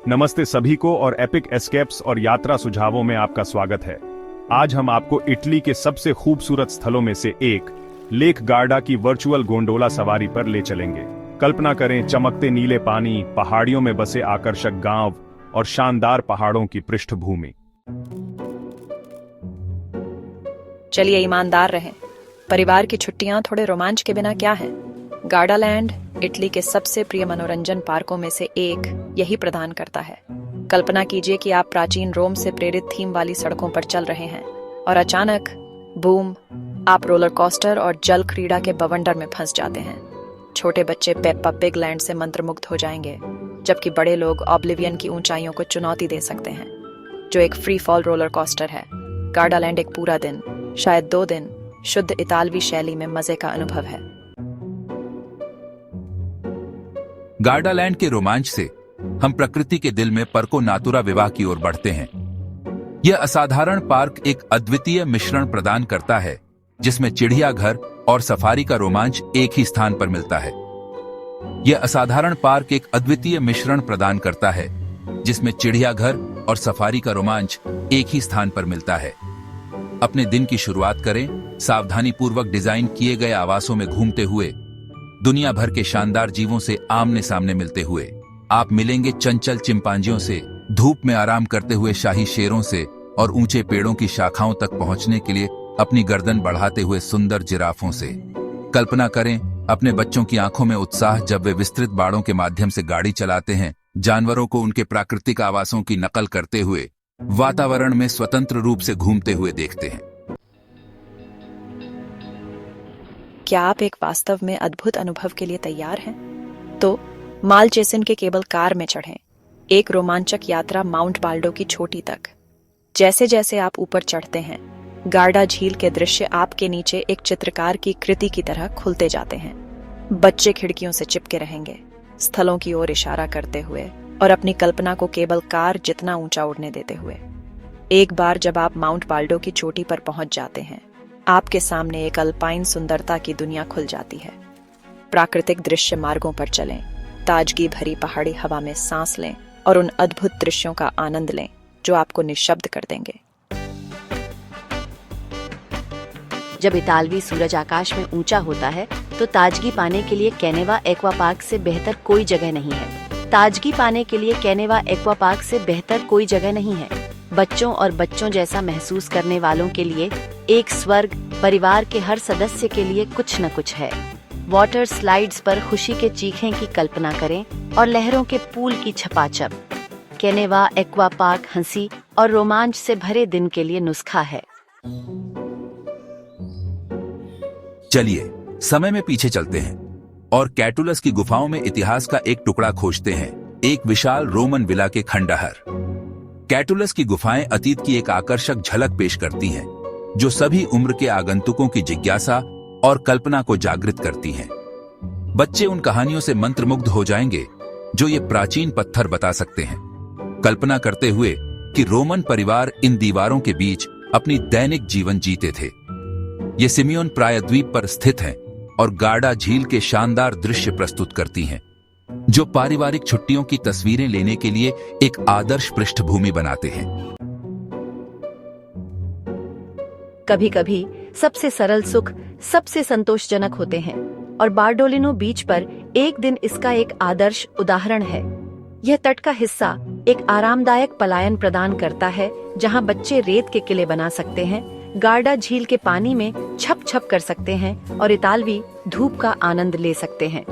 नमस्ते सभी को और एपिक एस्केप्स और यात्रा सुझावों में आपका स्वागत है। आज हम आपको इटली के सबसे खूबसूरत स्थलों में से एक लेक गार्डा की वर्चुअल गोंडोला सवारी पर ले चलेंगे। कल्पना करें चमकते नीले पानी, पहाड़ियों में बसे आकर्षक गांव और शानदार पहाड़ों की पृष्ठभूमि। चलिए ईमानदार रहें, परिवार की छुट्टियां थोड़े रोमांच के बिना क्या है। गार्डालैंड इटली के सबसे प्रिय मनोरंजन पार्कों में से एक यही प्रदान करता है। कल्पना कीजिए कि आप प्राचीन रोम से प्रेरित थीम वाली सड़कों पर चल रहे हैं और अचानक बूम, आप रोलर कोस्टर और जल क्रीड़ा के बवंडर में फंस जाते हैं। छोटे बच्चे पेप्पा पिग लैंड से मंत्रमुग्ध हो जाएंगे, जबकि बड़े लोग ऑब्लिवियन की ऊंचाइयों को चुनौती दे सकते हैं, जो एक फ्री फॉल रोलर कोस्टर है। गार्डालैंड एक पूरा दिन, शायद 2 दिन, शुद्ध इतालवी शैली में मजे का अनुभव है। गार्डालैंड के रोमांच से हम प्रकृति के दिल में पर्को नातुरा विवाह की ओर बढ़ते हैं। यह असाधारण पार्क एक अद्वितीय मिश्रण प्रदान करता है, जिसमें चिड़ियाघर और सफारी का रोमांच एक ही स्थान पर मिलता है। यह असाधारण पार्क एक अद्वितीय मिश्रण प्रदान करता है, जिसमें चिड़ियाघर और सफारी का रोमांच एक ही स्थान पर मिलता है। अपने दिन की शुरुआत करें सावधानीपूर्वक डिजाइन किए गए आवासों में घूमते हुए, दुनिया भर के शानदार जीवों से आमने सामने मिलते हुए। आप मिलेंगे चंचल चिंपांजियों से, धूप में आराम करते हुए शाही शेरों से और ऊंचे पेड़ों की शाखाओं तक पहुंचने के लिए अपनी गर्दन बढ़ाते हुए सुंदर जिराफों से। कल्पना करें अपने बच्चों की आंखों में उत्साह जब वे विस्तृत बाड़ों के माध्यम से गाड़ी चलाते हैं, जानवरों को उनके प्राकृतिक आवासों की नकल करते हुए वातावरण में स्वतंत्र रूप से घूमते हुए देखते हैं। क्या आप एक वास्तव में अद्भुत अनुभव के लिए तैयार हैं? तो मालचेसिन के केबल कार में चढ़ें, एक रोमांचक यात्रा माउंट बाल्डो की चोटी तक। जैसे जैसे आप ऊपर चढ़ते हैं, गार्डा झील के दृश्य आपके नीचे एक चित्रकार की कृति की तरह खुलते जाते हैं। बच्चे खिड़कियों से चिपके रहेंगे, स्थलों की ओर इशारा करते हुए और अपनी कल्पना को केबल कार जितना ऊंचा उड़ने देते हुए। एक बार जब आप माउंट बाल्डो की चोटी पर पहुंच जाते हैं, आपके सामने एक अल्पाइन सुंदरता की दुनिया खुल जाती है। प्राकृतिक दृश्य मार्गों पर चलें, ताजगी भरी पहाड़ी हवा में सांस लें और उन अद्भुत दृश्यों का आनंद लें जो आपको निशब्द कर देंगे। जब इतालवी सूरज आकाश में ऊंचा होता है, तो ताजगी पाने के लिए कैनेवा एक्वा पार्क से बेहतर कोई जगह नहीं है। ताजगी पाने के लिए कैनेवा एक्वा पार्क से बेहतर कोई जगह नहीं है। बच्चों और बच्चों जैसा महसूस करने वालों के लिए एक स्वर्ग, परिवार के हर सदस्य के लिए कुछ न कुछ है। वाटर स्लाइड्स पर खुशी के चीखें की कल्पना करें और लहरों के पूल की छपाछप। कैनेवा एक्वा पार्क हंसी और रोमांच से भरे दिन के लिए नुस्खा है। चलिए समय में पीछे चलते हैं और कैटुलस की गुफाओं में इतिहास का एक टुकड़ा खोजते हैं, एक विशाल रोमन विला के खंडहर। कैटुलस की गुफाएं अतीत की एक आकर्षक झलक पेश करती हैं, जो सभी उम्र के आगंतुकों की जिज्ञासा और कल्पना को जागृत करती हैं। बच्चे उन कहानियों से मंत्रमुग्ध हो जाएंगे जो ये प्राचीन पत्थर बता सकते हैं, कल्पना करते हुए कि रोमन परिवार इन दीवारों के बीच अपनी दैनिक जीवन जीते थे। ये सिमियोन प्रायद्वीप पर स्थित हैं और गार्डा झील के शानदार दृश्य प्रस्तुत करती हैं, जो पारिवारिक छुट्टियों की तस्वीरें लेने के लिए एक आदर्श पृष्ठभूमि बनाते हैं। कभी कभी सबसे सरल सुख सबसे संतोषजनक होते हैं, और बार्डोलिनो बीच पर एक दिन इसका एक आदर्श उदाहरण है। यह तट का हिस्सा एक आरामदायक पलायन प्रदान करता है, जहां बच्चे रेत के किले बना सकते हैं, गार्डा झील के पानी में छप छप कर सकते हैं और इतालवी धूप का आनंद ले सकते हैं।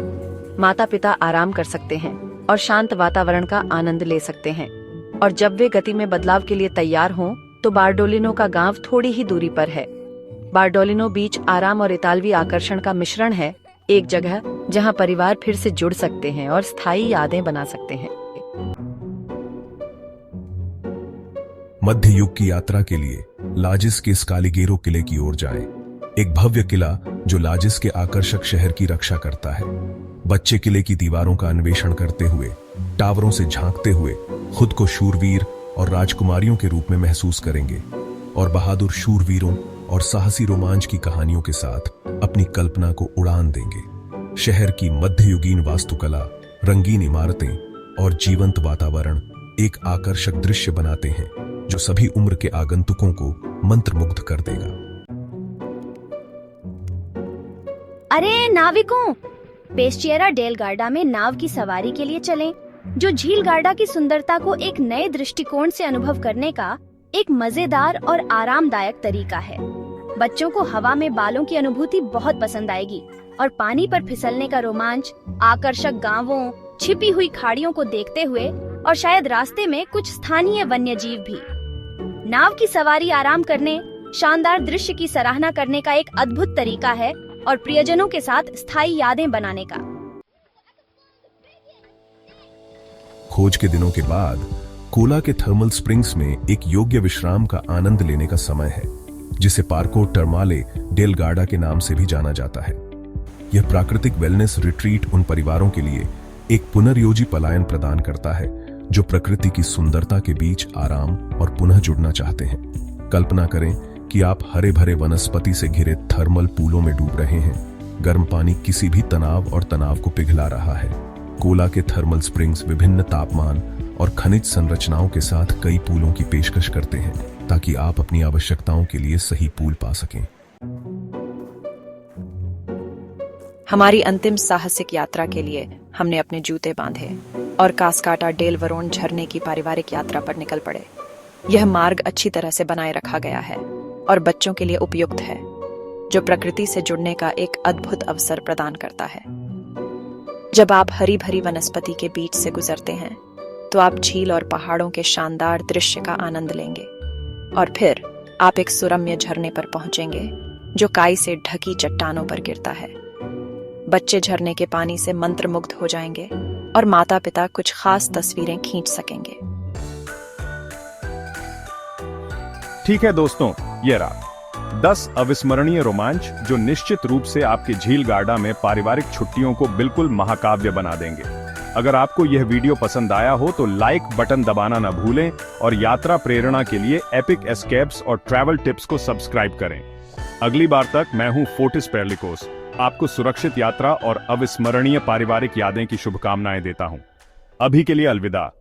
माता पिता आराम कर सकते हैं और शांत वातावरण का आनंद ले सकते हैं। और जब वे गति में बदलाव के लिए तैयार हों, तो बार्डोलिनो का गांव थोड़ी ही दूरी पर है। बार्डोलिनो बीच आराम और इतालवी आकर्षण का मिश्रण है, एक जगह जहां परिवार फिर से जुड़ सकते हैं और स्थायी यादें बना सकते हैं। मध्य युग की यात्रा के लिए लाजिस के स्कालीगेरो किले की ओर जाएं। एक भव्य किला जो लाजिस के आकर्षक शहर की रक्षा करता है। बच्चे किले की दीवारों का अन्वेषण करते हुए, टावरों से झांकते हुए खुद को शूरवीर और राजकुमारियों के रूप में महसूस करेंगे और बहादुर शूरवीरों और साहसी रोमांच की कहानियों के साथ अपनी कल्पना को उड़ान देंगे। शहर की मध्ययुगीन वास्तुकला, रंगीन इमारतें और जीवंत वातावरण एक आकर्षक दृश्य बनाते हैं जो सभी उम्र के आगंतुकों को मंत्रमुग्ध कर देगा। अरे नाविकों, पेस्टियरा डेल गार्डा में नाव की सवारी के लिए चलें, जो झील गार्डा की सुंदरता को एक नए दृष्टिकोण से अनुभव करने का एक मजेदार और आरामदायक तरीका है। बच्चों को हवा में बालों की अनुभूति बहुत पसंद आएगी और पानी पर फिसलने का रोमांच, आकर्षक गांवों, छिपी हुई खाड़ियों को देखते हुए और शायद रास्ते में कुछ स्थानीय वन्यजीव भी। नाव की सवारी आराम करने, शानदार दृश्य की सराहना करने का एक अद्भुत तरीका है और प्रियजनों के साथ स्थायी यादें बनाने का। खोज के दिनों के बाद कोला के थर्मल स्प्रिंग्स में एक योग्य विश्राम का आनंद लेने का समय है, जिसे पार्को टर्माले डेल गार्डा के नाम से भी जाना जाता है। यह प्राकृतिक वेलनेस रिट्रीट उन परिवारों के लिए एक पुनर्योजी पलायन प्रदान करता है जो प्रकृति की सुंदरता के बीच आराम और पुनः जुड़ना चाहते हैं। कल्पना करें कि आप हरे भरे वनस्पति से घिरे थर्मल पूलों में डूब रहे हैं। गर्म पानी किसी भी तनाव और तनाव को पिघला रहा है। कोला के थर्मल स्प्रिंग्स विभिन्न तापमान और खनिज संरचनाओं के साथ कई पूलों की पेशकश करते हैं ताकि आप अपनी आवश्यकताओं के लिए सही पूल पा सकें। हमारी अंतिम साहसिक यात्रा के लिए हमने अपने जूते बांधे और कास्काटा डेल वरोन झरने की पारिवारिक यात्रा पर निकल पड़े। यह मार्ग अच्छी तरह से बनाए रखा गया है और बच्चों के लिए उपयुक्त है, जो प्रकृति से जुड़ने का एक अद्भुत अवसर प्रदान करता है। जब आप हरी भरी वनस्पति के बीच से गुजरते हैं तो आप झील और पहाड़ों के शानदार दृश्य का आनंद लेंगे और फिर आप एक सुरम्य झरने पर पहुंचेंगे जो काई से ढकी चट्टानों पर गिरता है। बच्चे झरने के पानी से मंत्रमुग्ध हो जाएंगे और माता पिता कुछ खास तस्वीरें खींच सकेंगे। ठीक है दोस्तों, ये रहा 10 अविस्मरणीय रोमांच जो निश्चित रूप से आपके झील गार्डा में पारिवारिक छुट्टियों को बिल्कुल महाकाव्य बना देंगे। अगर आपको यह वीडियो पसंद आया हो तो लाइक बटन दबाना न भूलें और यात्रा प्रेरणा के लिए एपिक एस्केप्स और ट्रैवल टिप्स को सब्सक्राइब करें। अगली बार तक मैं हूं फोर्टिस पेर्लिकोस, आपको सुरक्षित यात्रा और अविस्मरणीय पारिवारिक यादें की शुभकामनाएं देता हूं। अभी के लिए अलविदा।